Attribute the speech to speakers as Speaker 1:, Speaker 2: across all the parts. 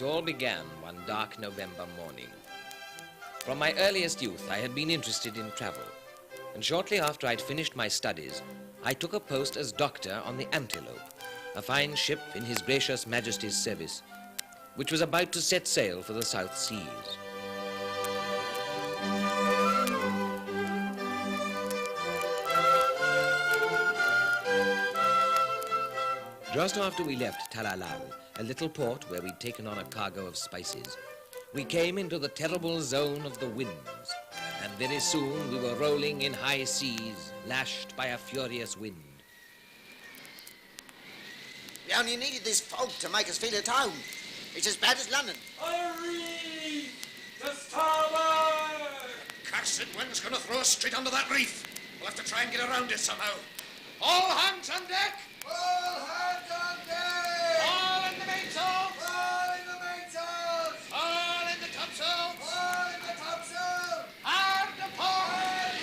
Speaker 1: all began one dark November morning. From my earliest youth, I had been interested in travel, and shortly after I'd finished my studies, I took a post as doctor on the Antelope, a fine ship in His Gracious Majesty's service, which was about to set sail for the South Seas. Just after we left Talalal, a little port where we'd taken on a cargo of spices, we came into the terrible zone of the winds, and very soon we were rolling in high seas, lashed by a furious wind.
Speaker 2: We only needed this fog to make us feel at home. It's as bad as London.
Speaker 3: Hurry! To starboard!
Speaker 4: Cursed wind's gonna throw us straight under that reef. We'll have to try and get around it somehow. All hands on deck!
Speaker 3: All hands on deck!
Speaker 4: All in the mainsails!
Speaker 3: All in the mainsails!
Speaker 4: All in the topsails!
Speaker 3: All in the topsail!
Speaker 4: Hard to port!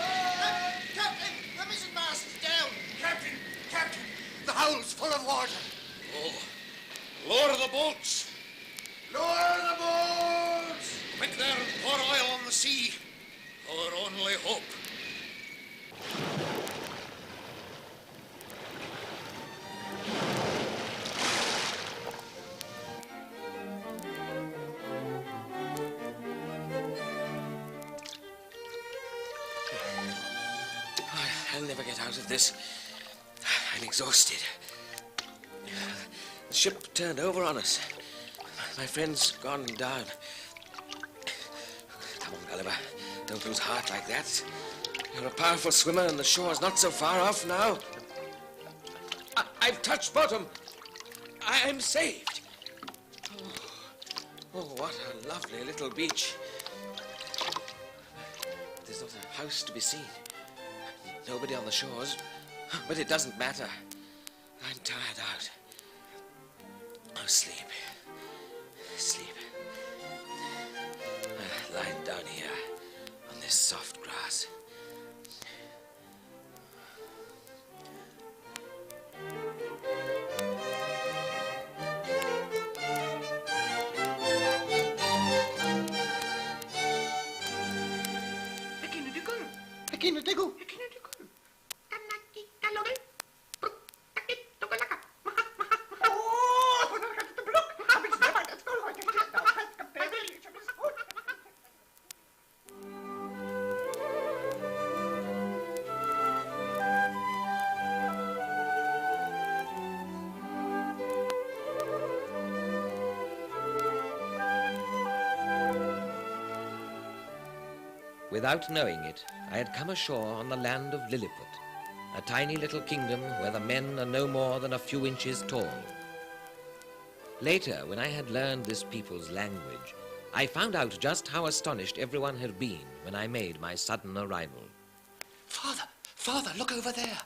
Speaker 2: Captain, the mizzenmast is down.
Speaker 4: Captain, the howl's full of water. Oh, lower the boats.
Speaker 3: Lower the boats!
Speaker 4: Quick there and pour oil on the sea. Our only hope.
Speaker 1: I'll never get out of this. I'm exhausted. The ship turned over on us. My friend's gone down. Come on, Gulliver. Don't lose heart like that. You're a powerful swimmer and the shore's not so far off now. I've touched bottom. I'm saved. Oh, what a lovely little beach. There's not a house to be seen. Nobody on the shores. But it doesn't matter. I'm tired out. Oh, sleep. Sleep. Lying down here on this soft grass. Without knowing it, I had come ashore on the land of Lilliput, a tiny little kingdom where the men are no more than a few inches tall. Later, when I had learned this people's language, I found out just how astonished everyone had been when I made my sudden arrival.
Speaker 5: Father, look over there.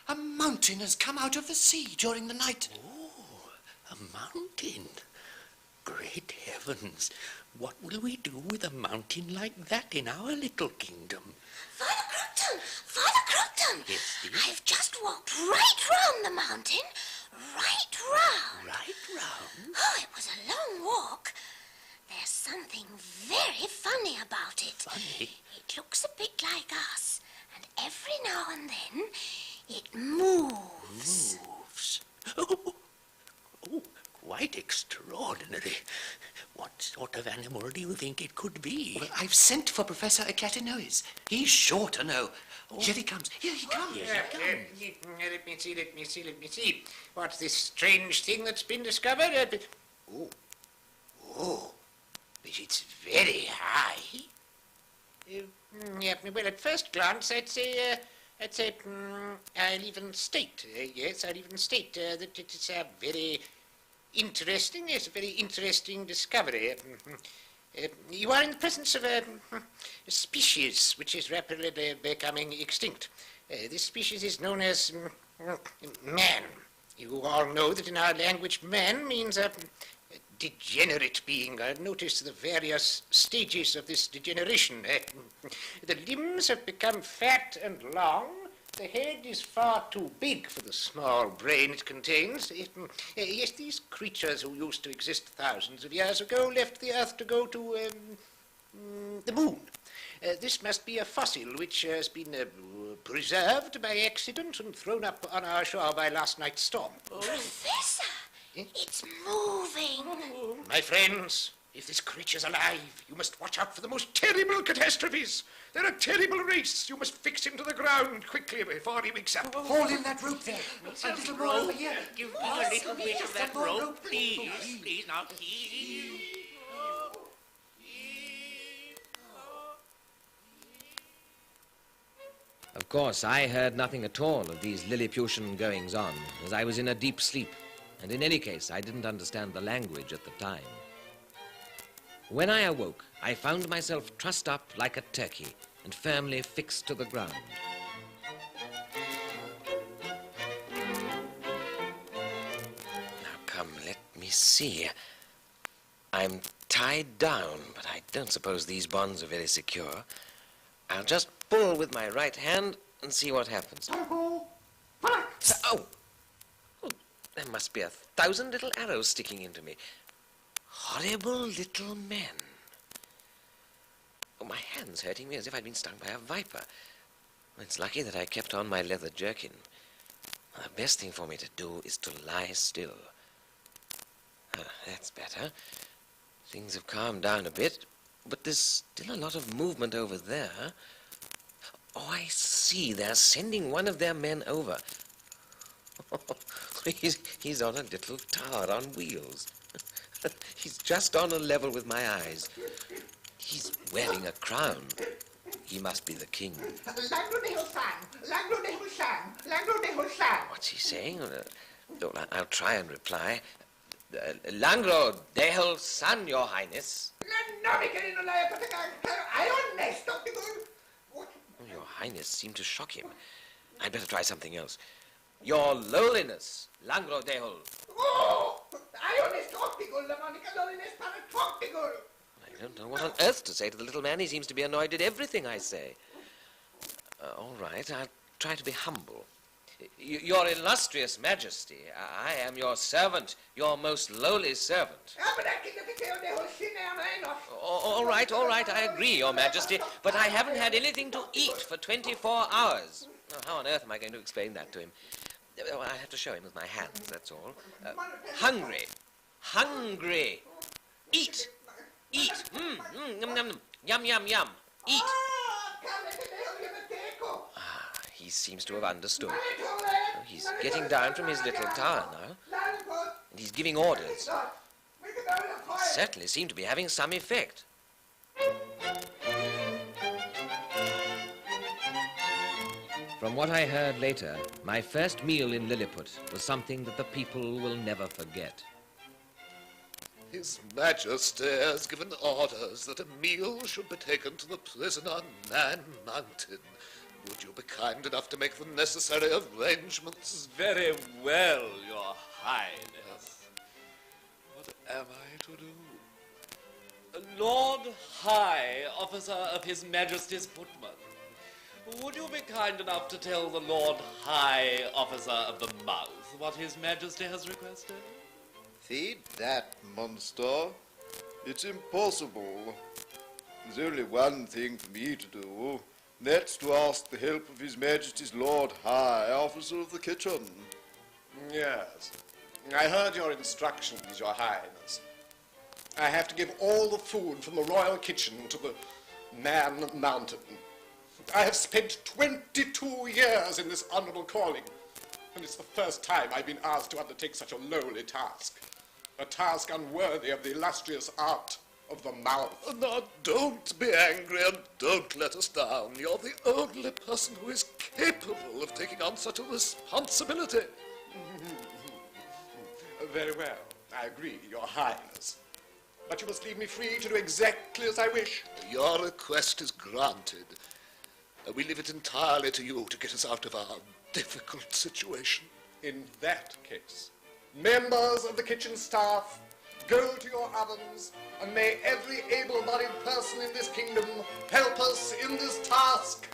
Speaker 5: A mountain has come out of the sea during the night.
Speaker 6: Oh, a mountain. Great heavens. What will we do with a mountain like that in our little kingdom?
Speaker 7: Father Crompton!
Speaker 6: Yes, dear?
Speaker 7: I've just walked right round the mountain. Right round.
Speaker 6: Right round?
Speaker 7: Oh, it was a long walk. There's something very funny about it.
Speaker 6: Funny?
Speaker 7: It looks a bit like us, and every now and then it moves.
Speaker 6: Moves? Oh, quite extraordinary. What sort of animal do you think it could be?
Speaker 5: Well, I've sent for Professor Acatinois. He's sure to know. Oh. Here he comes. Here he comes.
Speaker 4: Let me see. What's this strange thing that's been discovered? Oh, but it's very high. Well, at first glance, I'll even state that it's a very interesting discovery. You are in the presence of a species which is rapidly becoming extinct. This species is known as man. You all know that in our language, man means a degenerate being. Notice the various stages of this degeneration. The limbs have become fat and long. The head is far too big for the small brain it contains. Yes, these creatures who used to exist thousands of years ago left the Earth to go to the moon. This must be a fossil which has been preserved by accident and thrown up on our shore by last night's storm.
Speaker 7: Professor, it's moving.
Speaker 4: My friends, if this creature's alive, you must watch out for the most terrible catastrophes. They're a terrible race. You must fix him to the ground quickly before he wakes up.
Speaker 5: Haul in that rope there. A little more over here.
Speaker 6: Give me a little bit of that rope, please. Please, now, heave.
Speaker 1: Of course, I heard nothing at all of these Lilliputian goings-on, as I was in a deep sleep, and in any case, I didn't understand the language at the time. When I awoke, I found myself trussed up like a turkey and firmly fixed to the ground. Now come, let me see. I'm tied down, but I don't suppose these bonds are very secure. I'll just pull with my right hand and see what happens. Oh! There must be 1,000 little arrows sticking into me. Horrible little men. Oh, my hand's hurting me as if I'd been stung by a viper. It's lucky that I kept on my leather jerkin. The best thing for me to do is to lie still. That's better. Things have calmed down a bit, but there's still a lot of movement over there. Oh, I see. They're sending one of their men over. He's on a little tower on wheels. He's just on a level with my eyes. He's wearing a crown. He must be the king. What's he saying? I'll try and reply. Langro Dehel San, Your Highness. Your Highness seemed to shock him. I'd better try something else. Your Lowliness, Langro Dehel. I don't know what on earth to say to the little man. He seems to be annoyed at everything I say. All right, I'll try to be humble. Your illustrious majesty, I am your servant, your most lowly servant. All right, I agree, your majesty, but I haven't had anything to eat for 24 hours. Now, how on earth am I going to explain that to him? I have to show him with my hands, that's all. Hungry. Eat. Yum, yum, yum. Eat. He seems to have understood. He's getting down from his little tower now, and he's giving orders. He certainly seemed to be having some effect. From what I heard later, my first meal in Lilliput was something that the people will never forget.
Speaker 3: His Majesty has given orders that a meal should be taken to the prisoner Man Mountain. Would you be kind enough to make the necessary arrangements?
Speaker 8: Very well, Your Highness. What am I to do? Lord High Officer of His Majesty's Footmen, would you be kind enough to tell the Lord High Officer of the Mouth what His Majesty has requested?
Speaker 9: Feed that monster. It's impossible. There's only one thing for me to do. That's to ask the help of His Majesty's Lord High Officer of the Kitchen.
Speaker 10: Yes. I heard your instructions, Your Highness. I have to give all the food from the royal kitchen to the Man Mountain. I have spent 22 years in this honorable calling, and it's the first time I've been asked to undertake such a lowly task. A task unworthy of the illustrious art of the mouth.
Speaker 3: Now, don't be angry and don't let us down. You're the only person who is capable of taking on such a responsibility.
Speaker 10: Very well. I agree, Your Highness. But you must leave me free to do exactly as I wish.
Speaker 3: Your request is granted. We leave it entirely to you to get us out of our difficult situation.
Speaker 10: In that case, members of the kitchen staff, go to your ovens, and may every able-bodied person in this kingdom help us in this task.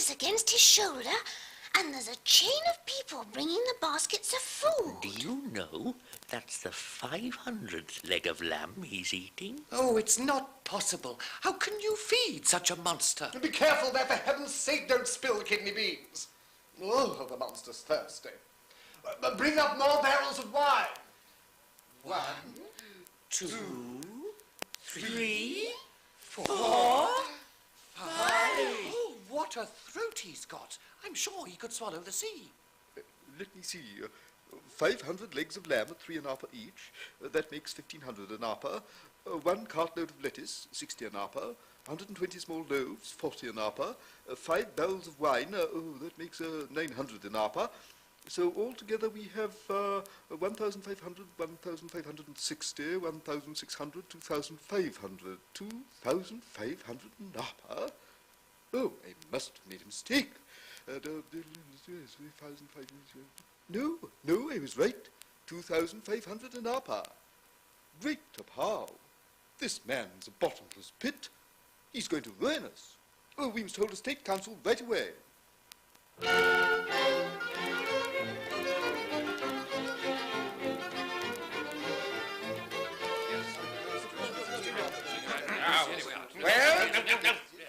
Speaker 7: harness against his shoulder, and there's a chain of people bringing the baskets of food.
Speaker 6: Do you know that's the 500th leg of lamb he's eating?
Speaker 5: Oh, it's not possible. How can you feed such a monster?
Speaker 10: Be careful there, for heaven's sake, don't spill the kidney beans. Oh, the monster's thirsty. Bring up more barrels of wine. 1, 2, 3, 4, 5.
Speaker 5: Oh, what a throat he's got. I'm sure he could swallow the sea.
Speaker 9: Let me see. 500 legs of lamb at 3 anapa each. That makes 1,500 anapa. 1 cartload of lettuce, 60 anapa. 120 small loaves, 40 anapa. 5 barrels of wine, that makes 900 anapa. So altogether we have 1,500, 1,560, 1,600, 2,500. 2,500 anapa? Oh, I must have made a mistake. No, I was right. 2,500 anapa. Great how. This man's a bottomless pit. He's going to ruin us. Oh, we must hold a state council right away.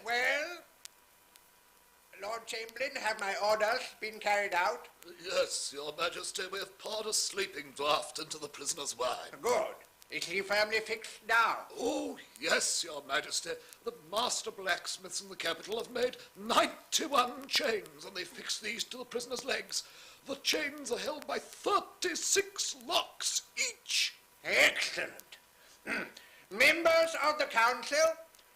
Speaker 4: Well, Lord Chamberlain, have my orders been carried out?
Speaker 3: Yes, Your Majesty, we have poured a sleeping draught into the prisoner's wine.
Speaker 4: Good. Is he firmly fixed now?
Speaker 3: Oh, yes, Your Majesty. The master blacksmiths in the capital have made 91 chains, and they fixed these to the prisoner's legs. The chains are held by 36 locks each.
Speaker 4: Excellent. Members of the council,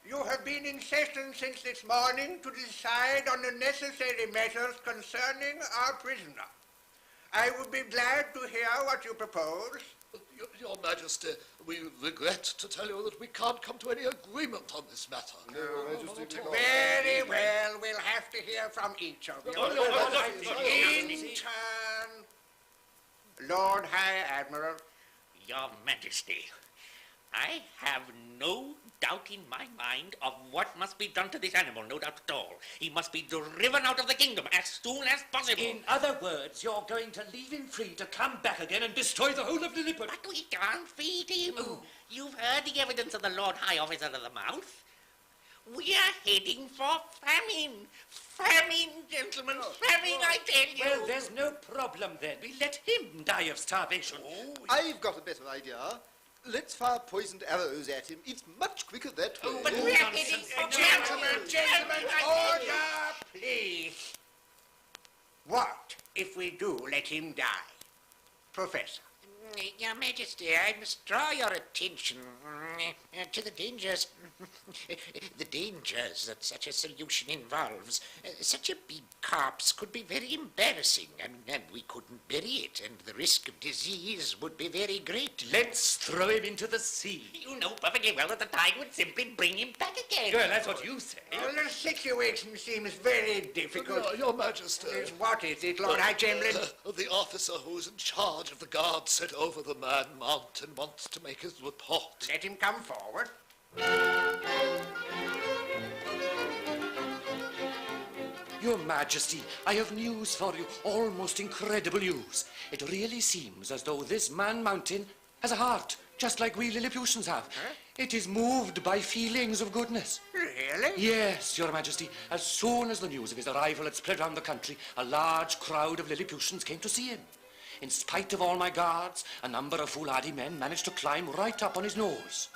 Speaker 4: you have been in session since this morning to decide on the necessary measures concerning our prisoner. I would be glad to hear what you propose.
Speaker 3: Your Majesty, we regret to tell you that we can't come to any agreement on this matter.
Speaker 9: No, Your Majesty, we can't.
Speaker 4: Very well, we'll have to hear from each of you. In turn, Lord High Admiral.
Speaker 6: Your Majesty, I have no doubt in my mind of what must be done to this animal, no doubt at all. He must be driven out of the kingdom as soon as possible.
Speaker 5: In other words, you're going to leave him free to come back again and destroy the whole of Lilliput.
Speaker 6: But we can't feed him. You've heard the evidence of the Lord High Officer of the Mouth. We are heading for famine. Famine, gentlemen, famine, I tell you.
Speaker 5: Well, there's no problem then. We let him die of starvation.
Speaker 9: I've got a better idea. Let's fire poisoned arrows at him. It's much quicker that way.
Speaker 6: But we're heading for
Speaker 4: Gentlemen, order, please. What if we do let him die? Professor. Your Majesty, I must draw your attention to the dangers that such a solution involves. Such a big corpse could be very embarrassing, and we couldn't bury it, and the risk of disease would be very great.
Speaker 5: Let's throw him into the sea.
Speaker 6: You know perfectly well that the tide would simply bring him back again.
Speaker 5: Well, that's what you say.
Speaker 4: Well, the situation seems very difficult.
Speaker 3: Your Majesty.
Speaker 4: What is it, Lord High Chamberlain?
Speaker 3: The officer who's in charge of the guard set over the Man Mountain wants to make his report.
Speaker 4: Let him come forward.
Speaker 5: Your Majesty, I have news for you, almost incredible news. It really seems as though this Man Mountain has a heart, just like we Lilliputians have.
Speaker 4: Huh?
Speaker 5: It is moved by feelings of goodness.
Speaker 4: Really?
Speaker 5: Yes, Your Majesty. As soon as the news of his arrival had spread round the country, a large crowd of Lilliputians came to see him. In spite of all my guards, a number of foolhardy men managed to climb right up on his nose.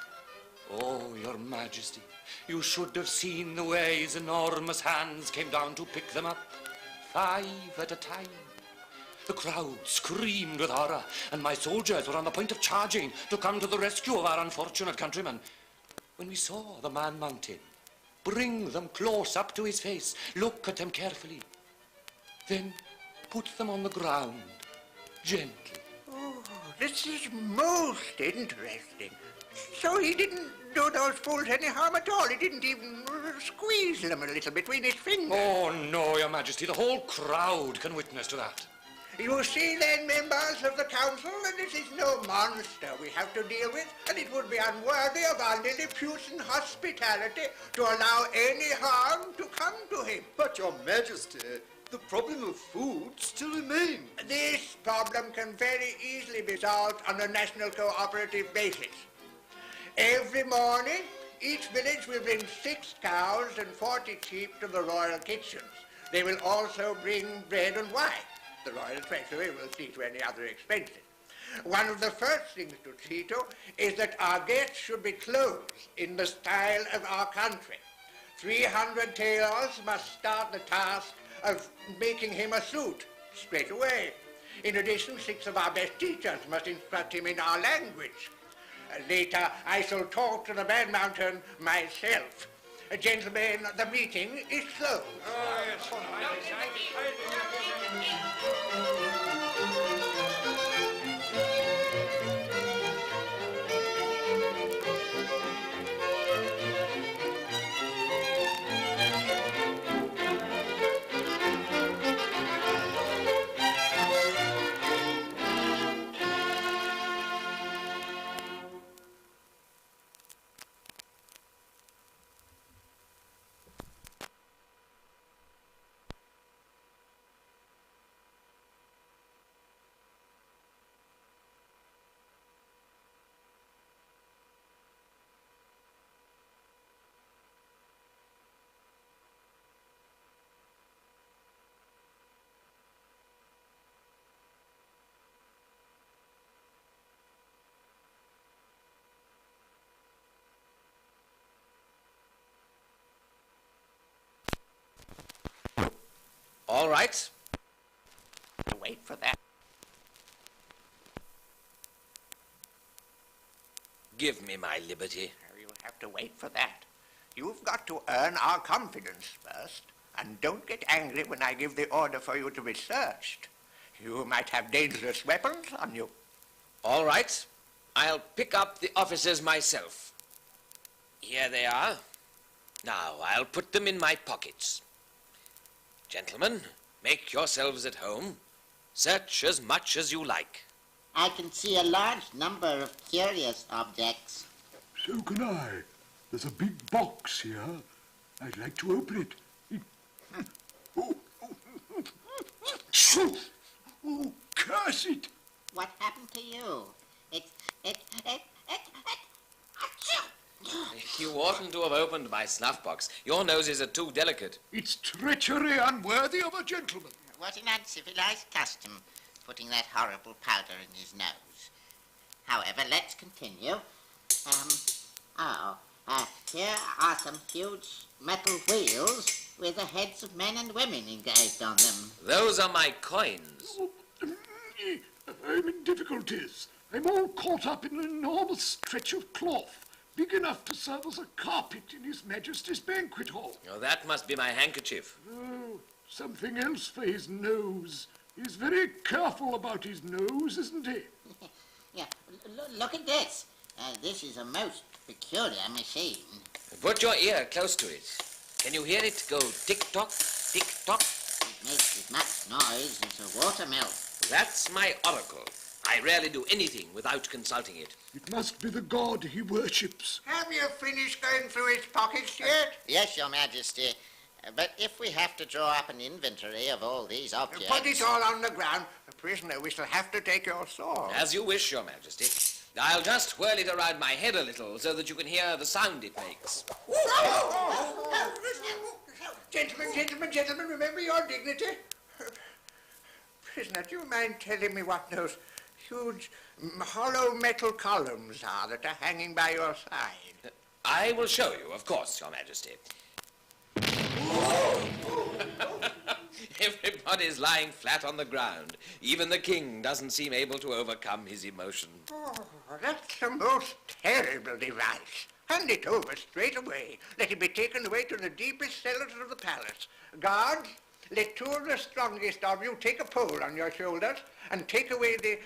Speaker 5: Oh, Your Majesty, you should have seen the way his enormous hands came down to pick them up, 5 at a time. The crowd screamed with horror, and my soldiers were on the point of charging to come to the rescue of our unfortunate countrymen. When we saw the Man Mountain bring them close up to his face, look at them carefully, then put them on the ground, gently.
Speaker 4: Oh, this is most interesting. So he didn't do those fools any harm at all. He didn't even squeeze them a little between his fingers.
Speaker 5: Oh, no, Your Majesty. The whole crowd can witness to that.
Speaker 11: You see then, members of the council, that this is no monster we have to deal with, and it would be unworthy of our Lilliputian hospitality to allow any harm to come to him.
Speaker 9: But, Your Majesty, the problem of food still remains.
Speaker 11: This problem can very easily be solved on a national cooperative basis. Every morning, each village will bring 6 cows and 40 sheep to the royal kitchens. They will also bring bread and wine. The royal treasury will see to any other expenses. One of the first things to see to is that our guests should be clothed in the style of our country. 300 tailors must start the task of making him a suit straight away. In addition, 6 of our best teachers must instruct him in our language. Later, I shall talk to the Man Mountain myself. Gentlemen, the meeting is closed.
Speaker 1: All right.
Speaker 4: Wait for that.
Speaker 1: Give me my liberty.
Speaker 11: You'll have to wait for that. You've got to earn our confidence first, and don't get angry when I give the order for you to be searched. You might have dangerous weapons on you.
Speaker 1: All right. I'll pick up the officers myself. Here they are. Now, I'll put them in my pockets. Gentlemen, make yourselves at home. Search as much as you like.
Speaker 2: I can see a large number of curious objects.
Speaker 12: So can I. There's a big box here. I'd like to open it. Oh, curse it!
Speaker 2: What happened to you?
Speaker 1: You oughtn't to have opened my snuff box. Your noses are too delicate.
Speaker 12: It's treachery unworthy of a gentleman.
Speaker 2: What an uncivilized custom, putting that horrible powder in his nose. However, let's continue. Here are some huge metal wheels with the heads of men and women engraved on them.
Speaker 1: Those are my coins.
Speaker 12: I'm in difficulties. I'm all caught up in an enormous stretch of cloth, big enough to serve as a carpet in His Majesty's banquet hall.
Speaker 1: Oh, that must be my handkerchief.
Speaker 12: Oh, something else for his nose. He's very careful about his nose, isn't he?
Speaker 2: Yeah, look at this. This is a most peculiar machine.
Speaker 1: Put your ear close to it. Can you hear it go tick-tock, tick-tock?
Speaker 2: It makes as much noise as a watermill.
Speaker 1: That's my oracle. I rarely do anything without consulting it.
Speaker 12: It must be the god he worships.
Speaker 11: Have you finished going through his pockets yet?
Speaker 2: Yes, Your Majesty. But if we have to draw up an inventory of all these objects...
Speaker 11: Put it all on the ground. Prisoner, we shall have to take your sword.
Speaker 1: As you wish, Your Majesty. I'll just whirl it around my head a little so that you can hear the sound it makes.
Speaker 11: Gentlemen, remember your dignity. Prisoner, do you mind telling me what those huge hollow metal columns are that are hanging by your side?
Speaker 1: I will show you, of course, Your Majesty. Everybody's lying flat on the ground. Even the king doesn't seem able to overcome his emotion.
Speaker 11: Oh, that's the most terrible device. Hand it over straight away. Let it be taken away to the deepest cellars of the palace. Guards, let 2 of the strongest of you take a pole on your shoulders and take away the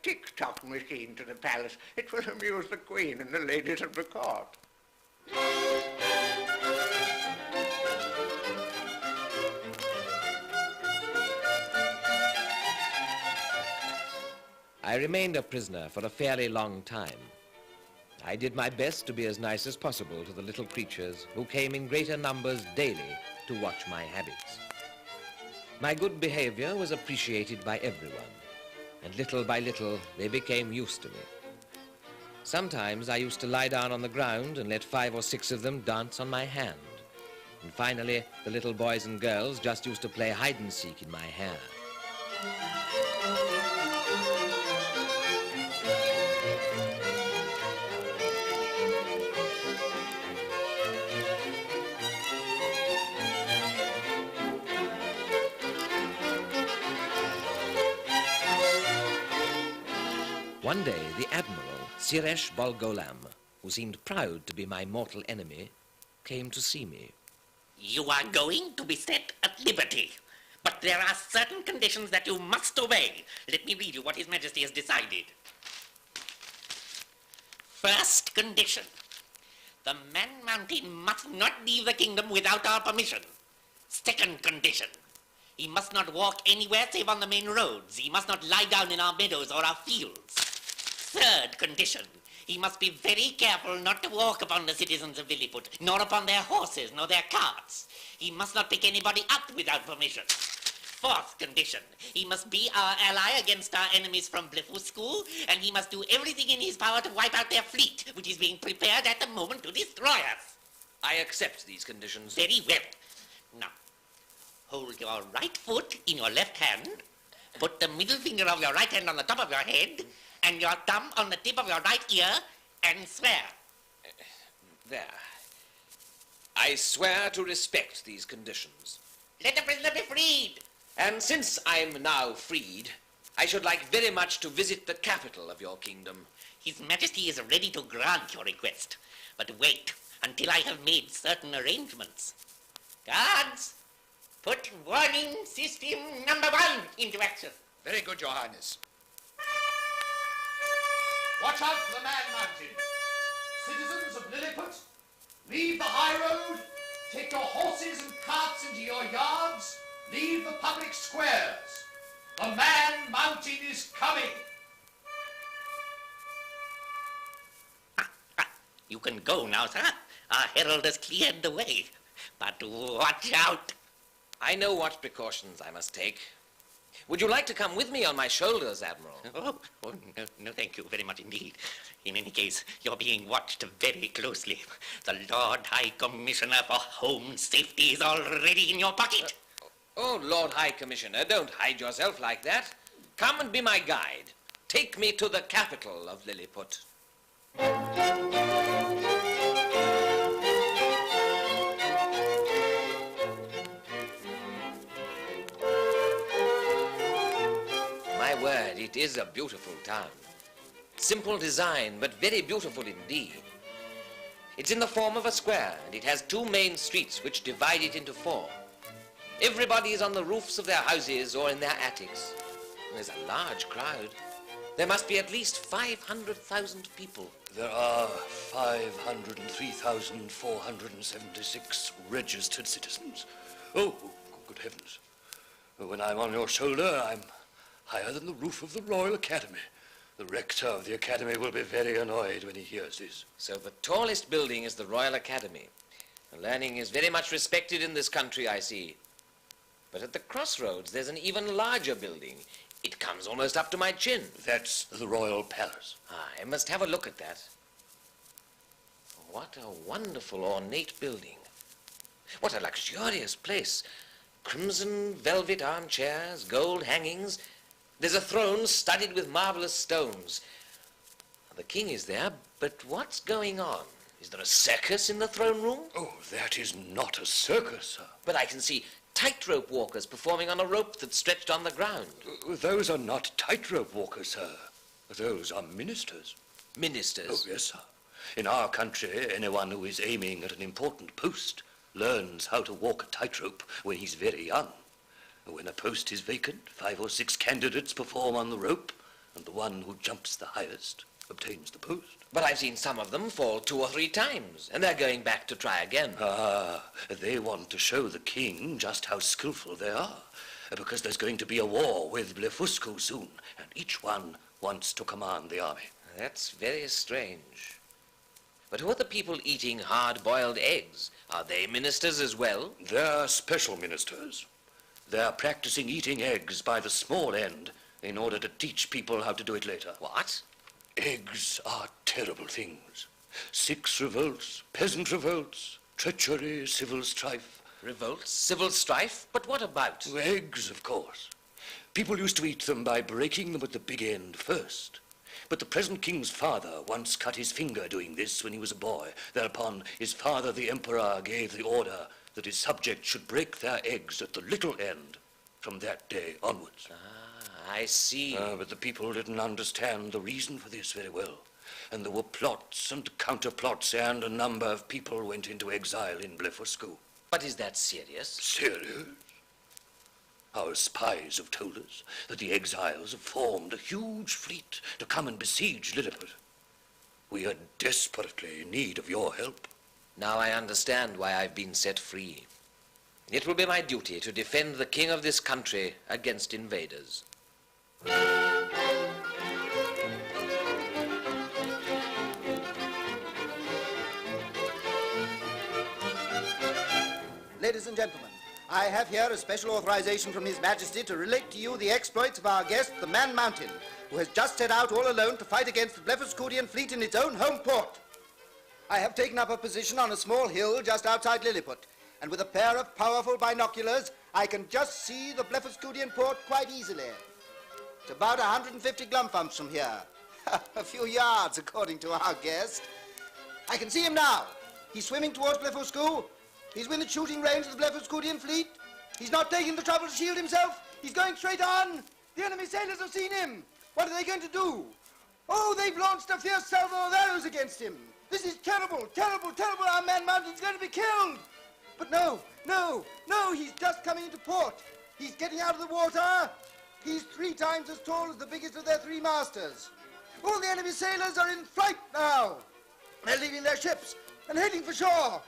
Speaker 11: tick-tock machine to the palace. It will amuse the queen and the ladies of the court.
Speaker 1: I remained a prisoner for a fairly long time. I did my best to be as nice as possible to the little creatures who came in greater numbers daily to watch my habits. My good behavior was appreciated by everyone, and little by little they became used to me. Sometimes I used to lie down on the ground and let 5 or 6 of them dance on my hand. And finally, the little boys and girls just used to play hide-and-seek in my hair. One day, the Admiral, Siresh Bolgolam, who seemed proud to be my mortal enemy, came to see me.
Speaker 6: You are going to be set at liberty, but there are certain conditions that you must obey. Let me read you what His Majesty has decided. First condition, the man-mountain must not leave the kingdom without our permission. Second condition, he must not walk anywhere save on the main roads. He must not lie down in our meadows or our fields. Third condition, he must be very careful not to walk upon the citizens of Lilliput, nor upon their horses, nor their carts. He must not pick anybody up without permission. Fourth condition, he must be our ally against our enemies from Blefuscu, and he must do everything in his power to wipe out their fleet, which is being prepared at the moment to destroy us.
Speaker 1: I accept these conditions.
Speaker 6: Very well. Now, hold your right foot in your left hand, put the middle finger of your right hand on the top of your head, and your thumb on the tip of your right ear, and swear.
Speaker 1: There. I swear to respect these conditions.
Speaker 6: Let the prisoner be freed.
Speaker 1: And since I'm now freed, I should like very much to visit the capital of your kingdom.
Speaker 6: His Majesty is ready to grant your request, but wait until I have made certain arrangements. Guards, put warning system number 1 into action.
Speaker 4: Very good, Your Highness. Watch out for the man-mountain. Citizens of Lilliput, leave the high road, take your horses and carts into your yards, leave the public squares. The man-mountain is coming.
Speaker 6: You can go now, sir. Our herald has cleared the way. But watch out.
Speaker 1: I know what precautions I must take. Would you like to come with me on my shoulders, Admiral?
Speaker 6: Oh, no, thank you very much indeed. In any case, you're being watched very closely. The Lord High Commissioner for Home Safety is already in your pocket.
Speaker 1: Oh, Lord High Commissioner, don't hide yourself like that. Come and be my guide. Take me to the capital of Lilliput. My word, it is a beautiful town. Simple design, but very beautiful indeed. It's in the form of a square, and it has 2 main streets which divide it into 4. Everybody is on the roofs of their houses or in their attics. And there's a large crowd. There must be at least 500,000 people.
Speaker 5: There are 503,476 registered citizens. Oh, good heavens. When I'm on your shoulder, I'm higher than the roof of the Royal Academy. The rector of the Academy will be very annoyed when he hears this.
Speaker 1: So the tallest building is the Royal Academy. Learning is very much respected in this country, I see. But at the crossroads, there's an even larger building. It comes almost up to my chin.
Speaker 5: That's the Royal Palace.
Speaker 1: I must have a look at that. What a wonderful ornate building. What a luxurious place. Crimson velvet armchairs, gold hangings. There's a throne studded with marvelous stones. The king is there, but what's going on? Is there a circus in the throne room?
Speaker 5: Oh, that is not a circus, sir.
Speaker 1: But I can see tightrope walkers performing on a rope that's stretched on the ground.
Speaker 5: Those are not tightrope walkers, sir. Those are ministers.
Speaker 1: Ministers?
Speaker 5: Oh, yes, sir. In our country, anyone who is aiming at an important post learns how to walk a tightrope when he's very young. When a post is vacant, 5 or 6 candidates perform on the rope, and the one who jumps the highest obtains the post.
Speaker 1: But I've seen some of them fall 2 or 3 times, and they're going back to try again.
Speaker 5: They want to show the king just how skillful they are, because there's going to be a war with Blefuscu soon, and each one once to command the army.
Speaker 1: That's very strange. But who are the people eating hard-boiled eggs? Are they ministers as well?
Speaker 5: They're special ministers. They're practicing eating eggs by the small end in order to teach people how to do it later.
Speaker 1: What?
Speaker 5: Eggs are terrible things. 6 revolts, peasant revolts, treachery, civil strife.
Speaker 1: Revolts? Civil strife? But what about?
Speaker 5: Eggs, of course. People used to eat them by breaking them at the big end first. But the present king's father once cut his finger doing this when he was a boy. Thereupon his father, the emperor, gave the order that his subjects should break their eggs at the little end from that day onwards.
Speaker 1: I see.
Speaker 5: But the people didn't understand the reason for this very well. And there were plots and counterplots, and a number of people went into exile in Blefuscu.
Speaker 1: But is that serious?
Speaker 5: Serious? Our spies have told us that the exiles have formed a huge fleet to come and besiege Lilliput. We are desperately in need of your help.
Speaker 1: Now I understand why I've been set free. It will be my duty to defend the king of this country against invaders.
Speaker 13: Ladies and gentlemen, I have here a special authorization from His Majesty to relate to you the exploits of our guest, the Man Mountain, who has just set out all alone to fight against the Blefuscudian fleet in its own home port. I have taken up a position on a small hill just outside Lilliput, and with a pair of powerful binoculars, I can just see the Blefuscudian port quite easily. It's about 150 glumfumps from here. A few yards, according to our guest. I can see him now. He's swimming towards Blefuscu. He's within shooting range of the Blefuscudian fleet. He's not taking the trouble to shield himself. He's going straight on. The enemy sailors have seen him. What are they going to do? Oh, they've launched a fierce salvo of arrows against him. This is terrible, terrible, terrible. Our Man Mountain's going to be killed. But no, he's just coming into port. He's getting out of the water. He's 3 times as tall as the biggest of their 3 masters. All the enemy sailors are in flight now. They're leaving their ships and heading for shore.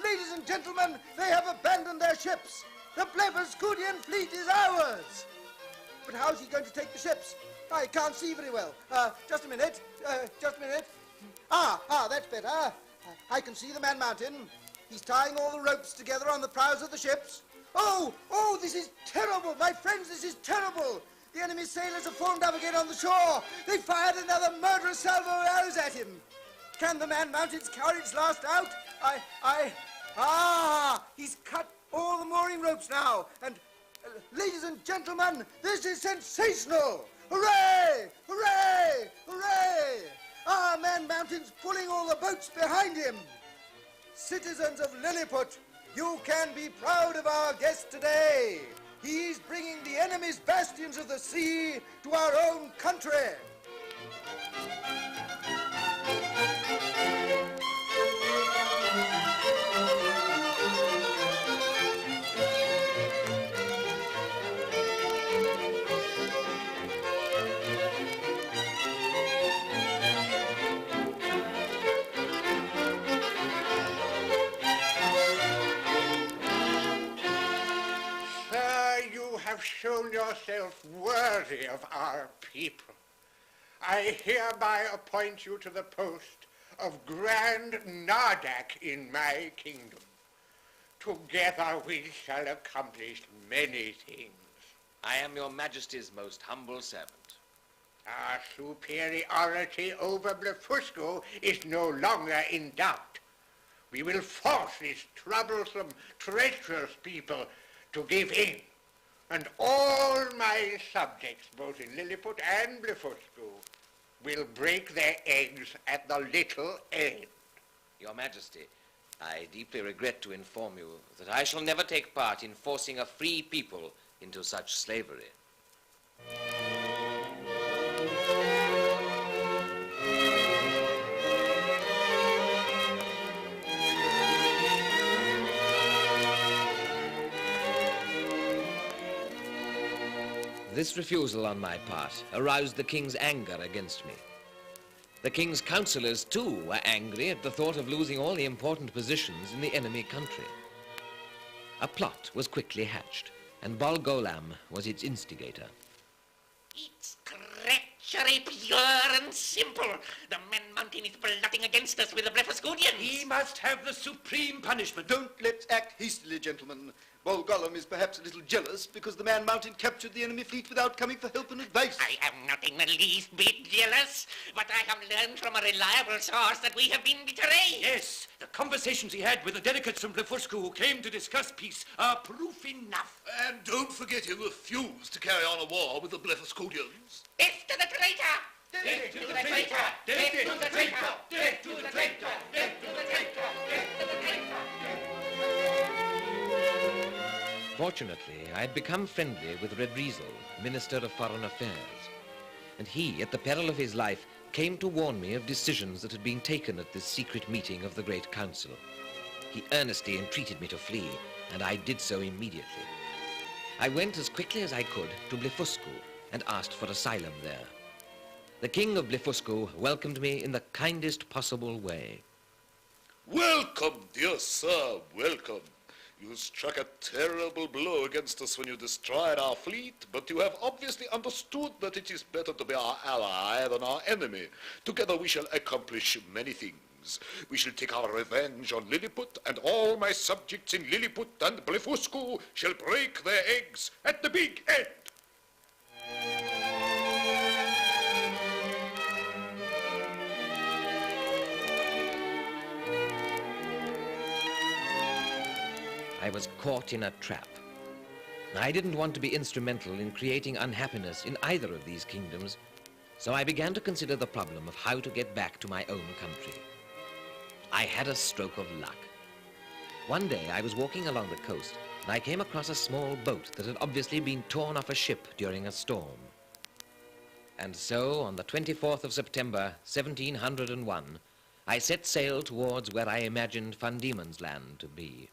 Speaker 13: Ladies and gentlemen, they have abandoned their ships. The Blefuscudian fleet is ours. But how's he going to take the ships? I can't see very well. Just a minute. That's better. I can see the Man Mountain. He's tying all the ropes together on the prows of the ships. Oh, this is terrible. My friends, this is terrible. The enemy sailors have formed up again on the shore. They fired another murderous salvo of arrows at him. Can the Man Mountain's courage last out? He's cut all the mooring ropes now. And, ladies and gentlemen, this is sensational. Hooray! Hooray! Hooray! Our Man Mountain's pulling all the boats behind him. Citizens of Lilliput, you can be proud of our guest today. He's bringing the enemy's bastions of the sea to our own country.
Speaker 11: Shown yourself worthy of our people. I hereby appoint you to the post of Grand Nardak in my kingdom. Together we shall accomplish many things.
Speaker 1: I am your Majesty's most humble servant.
Speaker 11: Our superiority over Blefuscu is no longer in doubt. We will force these troublesome, treacherous people to give in. And all my subjects, both in Lilliput and Blefuscu, will break their eggs at the little end.
Speaker 1: Your Majesty, I deeply regret to inform you that I shall never take part in forcing a free people into such slavery. This refusal on my part aroused the king's anger against me. The king's counselors, too, were angry at the thought of losing all the important positions in the enemy country. A plot was quickly hatched, and Bolgolam was its instigator.
Speaker 2: It's treacherous.
Speaker 6: treachery pure and simple. The Man Mountain is plotting against us with the Blefuscudians.
Speaker 5: He must have the supreme punishment.
Speaker 13: Don't let's act hastily, gentlemen. Bol Gollum is perhaps a little jealous because the Man Mountain captured the enemy fleet without coming for help and advice.
Speaker 6: I am not in the least bit jealous, but I have learned from a reliable source that we have been betrayed.
Speaker 5: Yes, the conversations he had with the delegates from Blefuscu who came to discuss peace are proof enough.
Speaker 3: And don't forget he refused to carry on a war with the Blefuscudians.
Speaker 6: Death to the traitor!
Speaker 5: Death to the traitor! Death to the traitor! Death to the traitor! Death to the traitor! Death to the traitor!
Speaker 1: Fortunately, I had become friendly with Redrizel, Minister of Foreign Affairs, and he, at the peril of his life, came to warn me of decisions that had been taken at this secret meeting of the Great Council. He earnestly entreated me to flee, and I did so immediately. I went as quickly as I could to Blefuscu and asked for asylum there. The King of Blefuscu welcomed me in the kindest possible way.
Speaker 3: Welcome, dear sir, welcome. You struck a terrible blow against us when you destroyed our fleet, but you have obviously understood that it is better to be our ally than our enemy. Together we shall accomplish many things. We shall take our revenge on Lilliput, and all my subjects in Lilliput and Blefuscu shall break their eggs at the big end.
Speaker 1: I was caught in a trap. I didn't want to be instrumental in creating unhappiness in either of these kingdoms, so I began to consider the problem of how to get back to my own country. I had a stroke of luck. One day I was walking along the coast and I came across a small boat that had obviously been torn off a ship during a storm. And so, on the 24th of September, 1701, I set sail towards where I imagined Van Diemen's Land to be.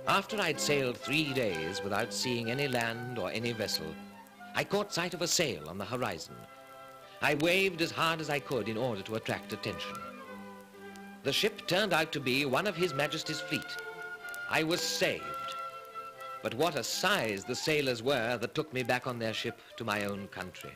Speaker 1: After I'd sailed 3 days without seeing any land or any vessel, I caught sight of a sail on the horizon. I waved as hard as I could in order to attract attention. The ship turned out to be one of His Majesty's fleet. I was saved. But what a size the sailors were that took me back on their ship to my own country.